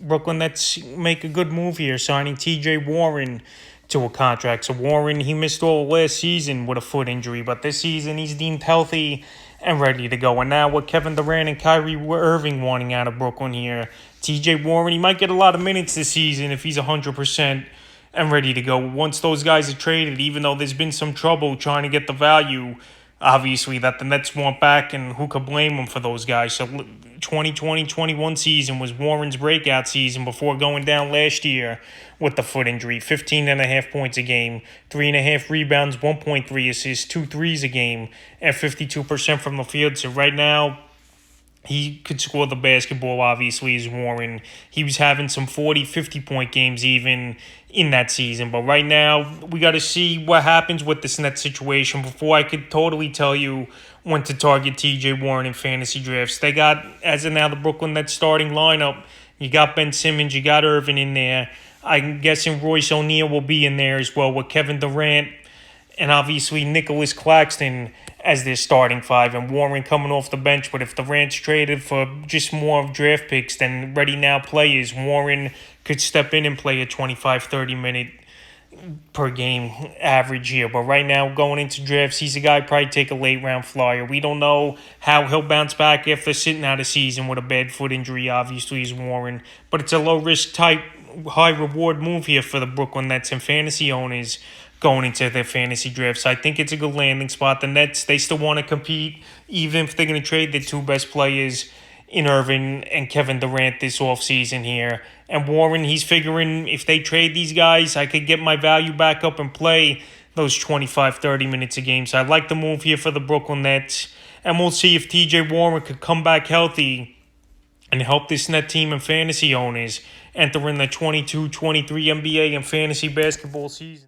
Brooklyn Nets make a good move here, signing T.J. Warren to a contract. So Warren, he missed all last season with a foot injury, but this season he's deemed healthy and ready to go. And now with Kevin Durant and Kyrie Irving wanting out of Brooklyn here, T.J. Warren, he might get a lot of minutes this season if he's 100% and ready to go. Once those guys are traded, even though there's been some trouble trying to get the value, obviously, that the Nets want back, and who could blame them for those guys? So 2020-21 season was Warren's breakout season before going down last year with the foot injury. 15.5 points a game, 3.5 rebounds, 1.3 assists, 2 threes a game, and 52% from the field. So right now, he could score the basketball, obviously, as Warren. He was having some 40, 50-point games even in that season. But right now, we got to see what happens with this net situation before I could totally tell you when to target T.J. Warren in fantasy drafts. They got, as of now, the Brooklyn Nets starting lineup. You got Ben Simmons, you got Irvin in there. I'm guessing Royce O'Neal will be in there as well with Kevin Durant and obviously Nicholas Claxton as their starting five, and Warren coming off the bench. But if Durant's traded for just more draft picks than ready now players, Warren could step in and play a 25, 30-minute per game average here. But right now, going into drafts, he's a guy probably take a late-round flyer. We don't know how he'll bounce back after sitting out a season with a bad foot injury, obviously, is Warren. But it's a low-risk type, high-reward move here for the Brooklyn Nets and fantasy owners going into their fantasy drafts. I think it's a good landing spot. The Nets, they still want to compete, even if they're going to trade their two best players in Irvin and Kevin Durant this offseason here. And Warren, he's figuring if they trade these guys, I could get my value back up and play those 25, 30 minutes a game. So I like the move here for the Brooklyn Nets. And we'll see if T.J. Warren could come back healthy and help this net team and fantasy owners enter in the 22-23 NBA and fantasy basketball season.